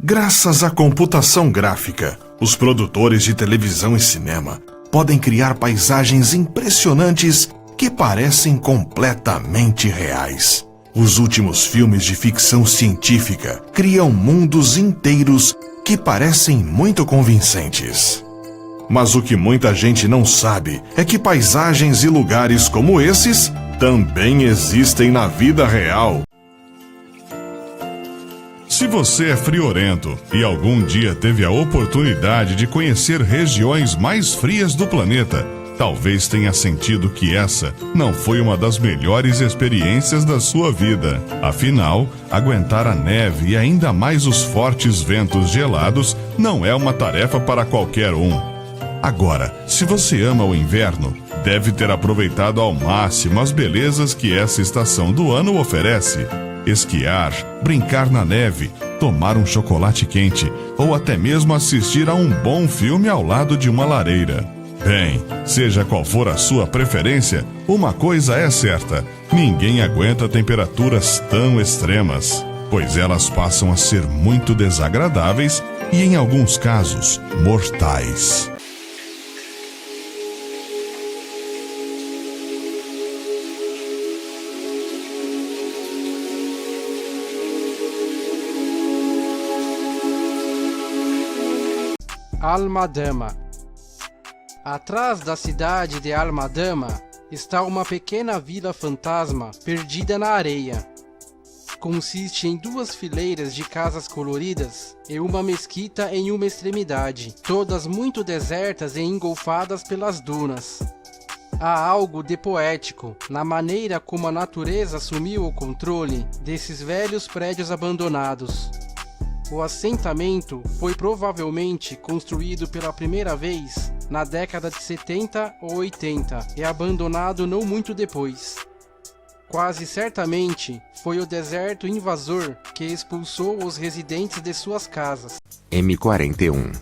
Graças à computação gráfica, os produtores de televisão e cinema podem criar paisagens impressionantes que parecem completamente reais. Os últimos filmes de ficção científica criam mundos inteiros que parecem muito convincentes. Mas o que muita gente não sabe é que paisagens e lugares como esses também existem na vida real. Se você é friorento e algum dia teve a oportunidade de conhecer regiões mais frias do planeta, talvez tenha sentido que essa não foi uma das melhores experiências da sua vida. Afinal, aguentar a neve e ainda mais os fortes ventos gelados não é uma tarefa para qualquer um. Agora, se você ama o inverno, deve ter aproveitado ao máximo as belezas que essa estação do ano oferece. Esquiar, brincar na neve, tomar um chocolate quente ou até mesmo assistir a um bom filme ao lado de uma lareira. Bem, seja qual for a sua preferência, uma coisa é certa: ninguém aguenta temperaturas tão extremas, pois elas passam a ser muito desagradáveis e, em alguns casos, mortais. Almadama. Atrás da cidade de Almadama está uma pequena vila fantasma perdida na areia. Consiste em 2 fileiras de casas coloridas e uma mesquita em uma extremidade, todas muito desertas e engolfadas pelas dunas. Há algo de poético na maneira como a natureza assumiu o controle desses velhos prédios abandonados. O assentamento foi provavelmente construído pela primeira vez na década de 70 ou 80 e abandonado não muito depois. Quase certamente foi o deserto invasor que expulsou os residentes de suas casas. M41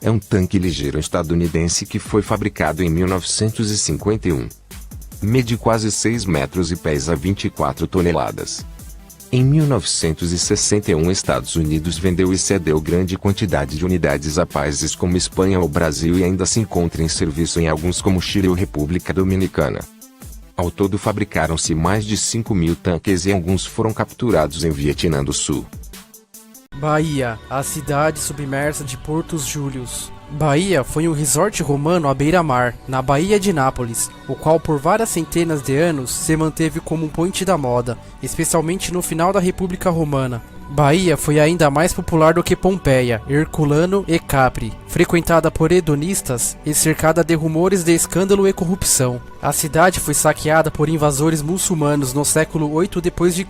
é um tanque ligeiro estadunidense que foi fabricado em 1951. Mede quase 6 metros e pesa 24 toneladas. Em 1961, Estados Unidos vendeu e cedeu grande quantidade de unidades a países como Espanha ou Brasil e ainda se encontra em serviço em alguns como Chile ou República Dominicana. Ao todo fabricaram-se mais de 5.000 tanques e alguns foram capturados em Vietnã do Sul. Bahia, a cidade submersa de Portos Júlios. Bahia foi um resort romano à beira-mar, na Baía de Nápoles, o qual por várias centenas de anos se manteve como um point da moda, especialmente no final da República Romana. Bahia foi ainda mais popular do que Pompeia, Herculano e Capri, frequentada por hedonistas e cercada de rumores de escândalo e corrupção. A cidade foi saqueada por invasores muçulmanos no século 8 d.C.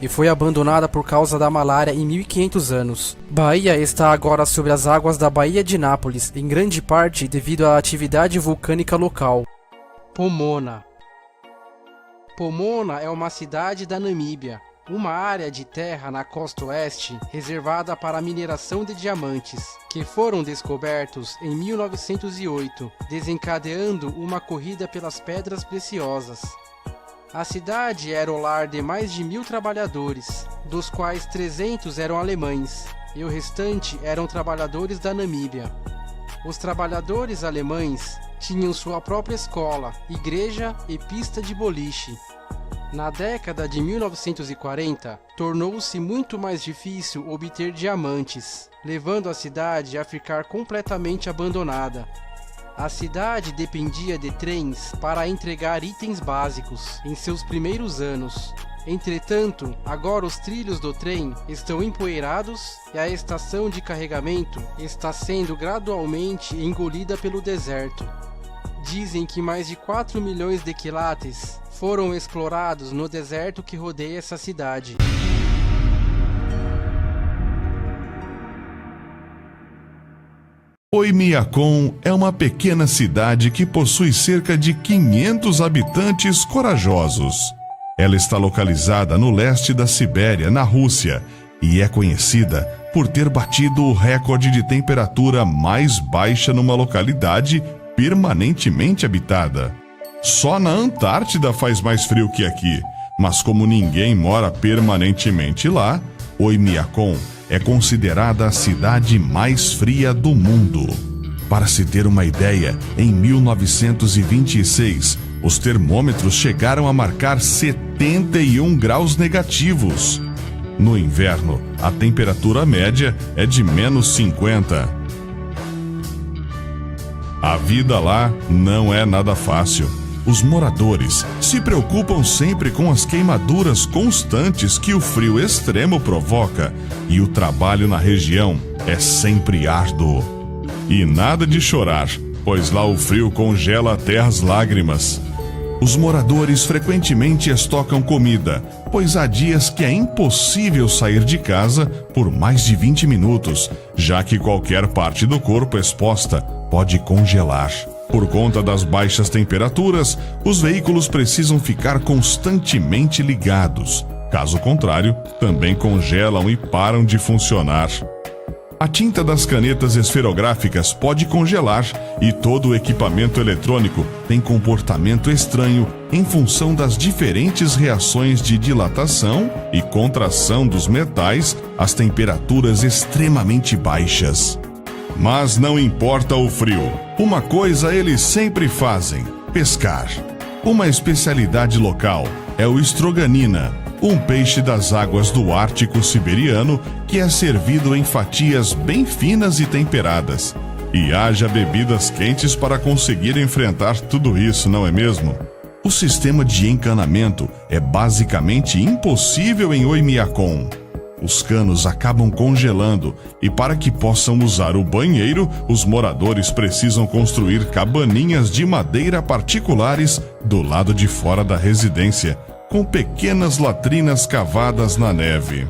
e foi abandonada por causa da malária em 1500 anos. Bahia está agora sobre as águas da Baía de Nápoles, em grande parte devido à atividade vulcânica local. Pomona. Pomona é uma cidade da Namíbia, uma área de terra na costa oeste reservada para a mineração de diamantes, que foram descobertos em 1908, desencadeando uma corrida pelas pedras preciosas. A cidade era o lar de mais de 1.000 trabalhadores, dos quais 300 eram alemães, e o restante eram trabalhadores da Namíbia. Os trabalhadores alemães tinham sua própria escola, igreja e pista de boliche. Na década de 1940, tornou-se muito mais difícil obter diamantes, levando a cidade a ficar completamente abandonada. A cidade dependia de trens para entregar itens básicos em seus primeiros anos. Entretanto, agora os trilhos do trem estão empoeirados e a estação de carregamento está sendo gradualmente engolida pelo deserto. Dizem que mais de 4 milhões de quilates foram explorados no deserto que rodeia essa cidade. Oymyakon é uma pequena cidade que possui cerca de 500 habitantes corajosos. Ela está localizada no leste da Sibéria, na Rússia, e é conhecida por ter batido o recorde de temperatura mais baixa numa localidade permanentemente habitada. Só na Antártida faz mais frio que aqui, mas como ninguém mora permanentemente lá, Oymyakon é considerada a cidade mais fria do mundo. Para se ter uma ideia, em 1926, os termômetros chegaram a marcar 71 graus negativos. No inverno, a temperatura média é de menos 50. A vida lá não é nada fácil. Os moradores se preocupam sempre com as queimaduras constantes que o frio extremo provoca, e o trabalho na região é sempre árduo. E nada de chorar, pois lá o frio congela até as lágrimas. Os moradores frequentemente estocam comida, pois há dias que é impossível sair de casa por mais de 20 minutos, já que qualquer parte do corpo exposta pode congelar. Por conta das baixas temperaturas, os veículos precisam ficar constantemente ligados. Caso contrário, também congelam e param de funcionar. A tinta das canetas esferográficas pode congelar e todo o equipamento eletrônico tem comportamento estranho em função das diferentes reações de dilatação e contração dos metais às temperaturas extremamente baixas. Mas não importa o frio, uma coisa eles sempre fazem: pescar. Uma especialidade local é o estroganina, um peixe das águas do Ártico siberiano que é servido em fatias bem finas e temperadas. E haja bebidas quentes para conseguir enfrentar tudo isso, não é mesmo? O sistema de encanamento é basicamente impossível em Oymyakon. Os canos acabam congelando e, para que possam usar o banheiro, os moradores precisam construir cabaninhas de madeira particulares do lado de fora da residência, com pequenas latrinas cavadas na neve.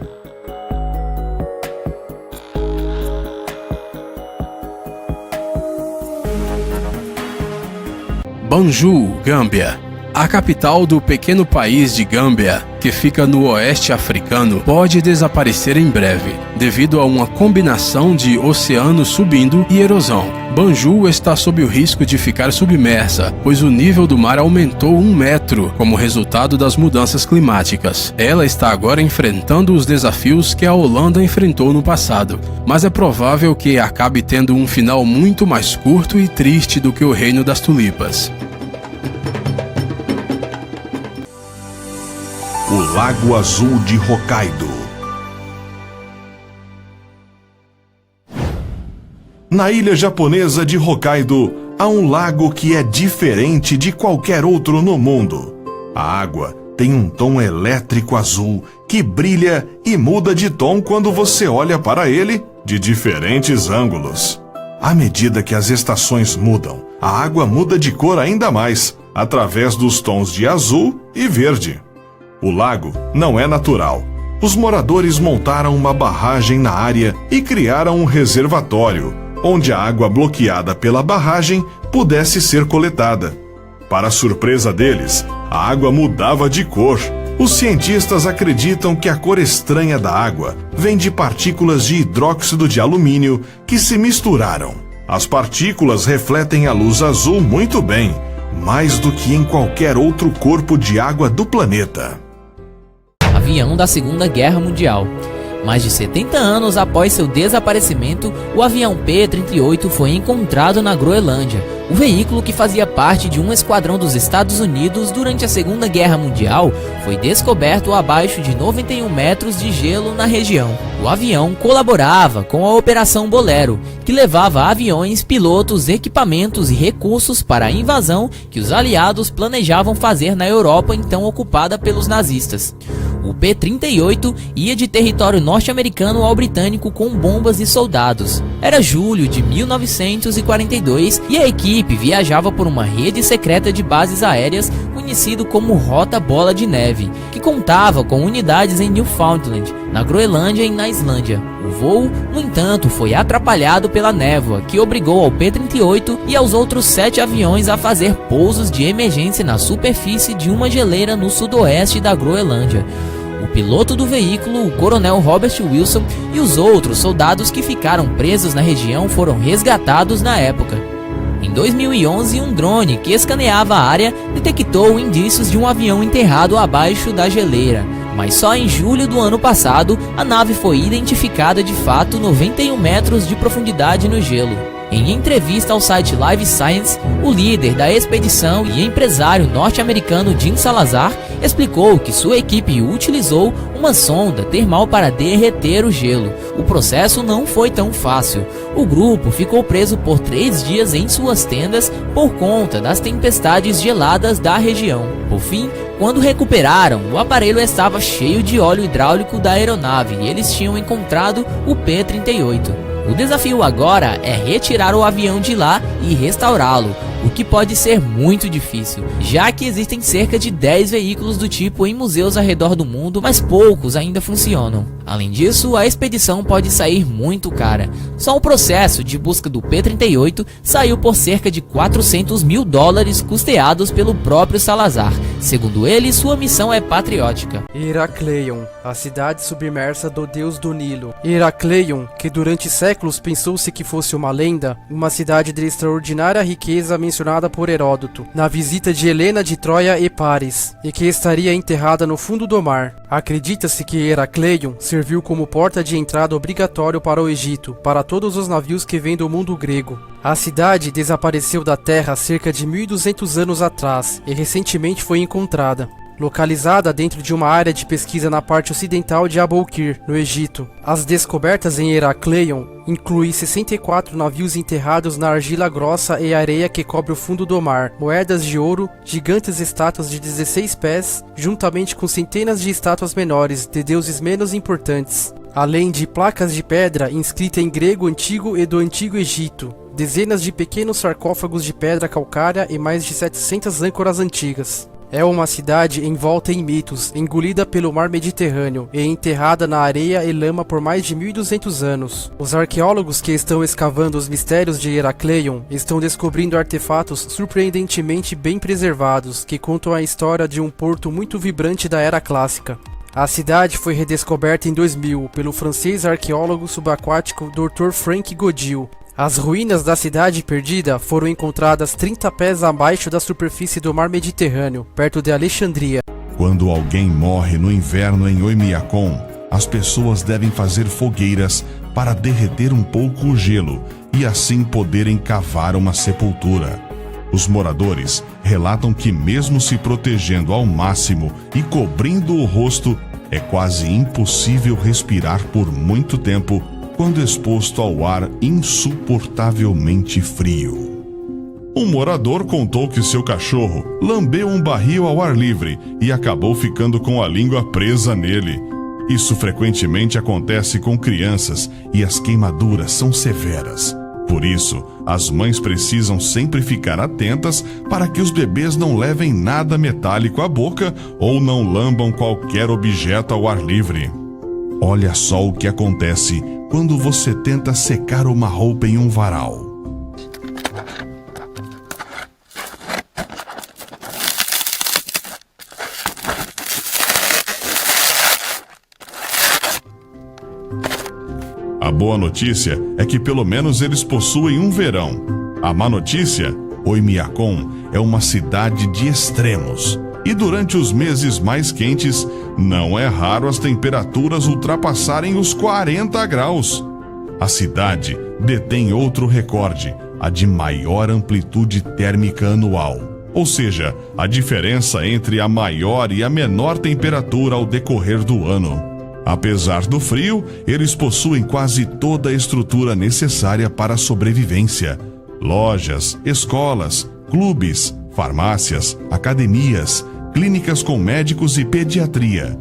Banjul, Gâmbia. A capital do pequeno país de Gâmbia, que fica no oeste africano, pode desaparecer em breve, devido a uma combinação de oceano subindo e erosão. Banjul está sob o risco de ficar submersa, pois o nível do mar aumentou 1 metro como resultado das mudanças climáticas. Ela está agora enfrentando os desafios que a Holanda enfrentou no passado, mas é provável que acabe tendo um final muito mais curto e triste do que o Reino das Tulipas. O Lago Azul de Hokkaido. Na ilha japonesa de Hokkaido, há um lago que é diferente de qualquer outro no mundo. A água tem um tom elétrico azul que brilha e muda de tom quando você olha para ele de diferentes ângulos. À medida que as estações mudam, a água muda de cor ainda mais, através dos tons de azul e verde. O lago não é natural. Os moradores montaram uma barragem na área e criaram um reservatório, onde a água bloqueada pela barragem pudesse ser coletada. Para surpresa deles, a água mudava de cor. Os cientistas acreditam que a cor estranha da água vem de partículas de hidróxido de alumínio que se misturaram. As partículas refletem a luz azul muito bem, mais do que em qualquer outro corpo de água do planeta. Avião da Segunda Guerra Mundial. Mais de 70 anos após seu desaparecimento, o avião P-38 foi encontrado na Groenlândia. O veículo, que fazia parte de um esquadrão dos Estados Unidos durante a Segunda Guerra Mundial, foi descoberto abaixo de 91 metros de gelo na região. O avião colaborava com a Operação Bolero, que levava aviões, pilotos, equipamentos e recursos para a invasão que os aliados planejavam fazer na Europa então ocupada pelos nazistas. O P-38 ia de território norte-americano ao britânico com bombas e soldados. Era julho de 1942 e a equipe viajava por uma rede secreta de bases aéreas conhecido como Rota Bola de Neve, que contava com unidades em Newfoundland, na Groenlândia e na Islândia. O voo, no entanto, foi atrapalhado pela névoa, que obrigou ao P-38 e aos outros 7 aviões a fazer pousos de emergência na superfície de uma geleira no sudoeste da Groenlândia. O piloto do veículo, o coronel Robert Wilson, e os outros soldados que ficaram presos na região foram resgatados na época. Em 2011, um drone que escaneava a área detectou indícios de um avião enterrado abaixo da geleira, Mas só em julho do ano passado, a nave foi identificada de fato 91 metros de profundidade no gelo. Em entrevista ao site Live Science, o líder da expedição e empresário norte-americano Jim Salazar explicou que sua equipe utilizou uma sonda termal para derreter o gelo. O processo não foi tão fácil. O grupo ficou preso por 3 dias em suas tendas por conta das tempestades geladas da região. Por fim, quando recuperaram, o aparelho estava cheio de óleo hidráulico da aeronave e eles tinham encontrado o P-38. O desafio agora é retirar o avião de lá e restaurá-lo, o que pode ser muito difícil, já que existem cerca de 10 veículos do tipo em museus ao redor do mundo, mas poucos ainda funcionam. Além disso, a expedição pode sair muito cara. Só o processo de busca do P-38 saiu por cerca de $400 mil custeados pelo próprio Salazar. Segundo ele, sua missão é patriótica. Herakleion, a cidade submersa do deus do Nilo. Herakleion, que durante séculos pensou-se que fosse uma lenda, uma cidade de extraordinária riqueza mencionada por Heródoto, na visita de Helena de Troia e Paris, e que estaria enterrada no fundo do mar. Acredita-se que Herakleion serviu como porta de entrada obrigatório para o Egito, para todos os navios que vêm do mundo grego. A cidade desapareceu da terra cerca de 1200 anos atrás e recentemente foi encontrada, localizada dentro de uma área de pesquisa na parte ocidental de Aboukir, no Egito. As descobertas em Herakleion incluem 64 navios enterrados na argila grossa e areia que cobre o fundo do mar, moedas de ouro, gigantes estátuas de 16 pés, juntamente com centenas de estátuas menores de deuses menos importantes, além de placas de pedra inscritas em grego antigo e do Antigo Egito, dezenas de pequenos sarcófagos de pedra calcária e mais de 700 âncoras antigas. É uma cidade envolta em mitos, engolida pelo mar Mediterrâneo e enterrada na areia e lama por mais de 1200 anos. Os arqueólogos que estão escavando os mistérios de Herakleion estão descobrindo artefatos surpreendentemente bem preservados que contam a história de um porto muito vibrante da Era Clássica. A cidade foi redescoberta em 2000 pelo francês arqueólogo subaquático Dr. Frank Godil. As ruínas da cidade perdida foram encontradas 30 pés abaixo da superfície do mar Mediterrâneo, perto de Alexandria. Quando alguém morre no inverno em Oymyakon, as pessoas devem fazer fogueiras para derreter um pouco o gelo e assim poderem cavar uma sepultura. Os moradores relatam que mesmo se protegendo ao máximo e cobrindo o rosto, é quase impossível respirar por muito tempo quando exposto ao ar insuportavelmente frio. Um morador contou que seu cachorro lambeu um barril ao ar livre e acabou ficando com a língua presa nele. Isso frequentemente acontece com crianças e as queimaduras são severas. Por isso, as mães precisam sempre ficar atentas para que os bebês não levem nada metálico à boca ou não lambam qualquer objeto ao ar livre. Olha só o que acontece quando você tenta secar uma roupa em um varal. A boa notícia é que pelo menos eles possuem um verão. A má notícia, Oymyakon é uma cidade de extremos. E durante os meses mais quentes, não é raro as temperaturas ultrapassarem os 40 graus. A cidade detém outro recorde, a de maior amplitude térmica anual. Ou seja, a diferença entre a maior e a menor temperatura ao decorrer do ano. Apesar do frio, eles possuem quase toda a estrutura necessária para a sobrevivência. Lojas, escolas, clubes, farmácias, academias, clínicas com médicos e pediatria,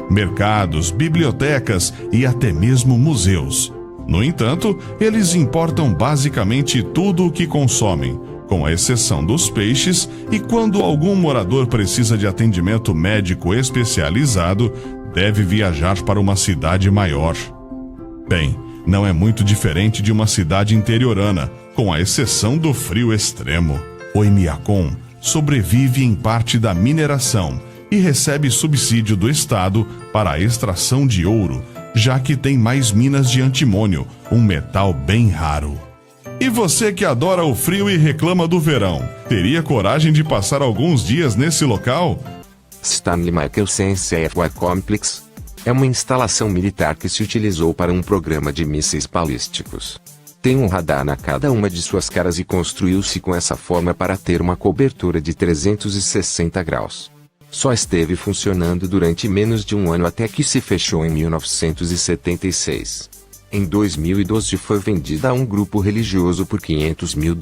mercados, bibliotecas e até mesmo museus. No entanto, eles importam basicamente tudo o que consomem, com a exceção dos peixes, e quando algum morador precisa de atendimento médico especializado, deve viajar para uma cidade maior. Bem, não é muito diferente de uma cidade interiorana, com a exceção do frio extremo. Oymyakon sobrevive em parte da mineração e recebe subsídio do Estado para a extração de ouro, já que tem mais minas de antimônio, um metal bem raro. E você que adora o frio e reclama do verão, teria coragem de passar alguns dias nesse local? Stanley Michelson CFY Complex. É uma instalação militar que se utilizou para um programa de mísseis balísticos. Tem um radar na cada uma de suas caras e construiu-se com essa forma para ter uma cobertura de 360 graus. Só esteve funcionando durante menos de um ano até que se fechou em 1976. Em 2012 foi vendida a um grupo religioso por $500 mil.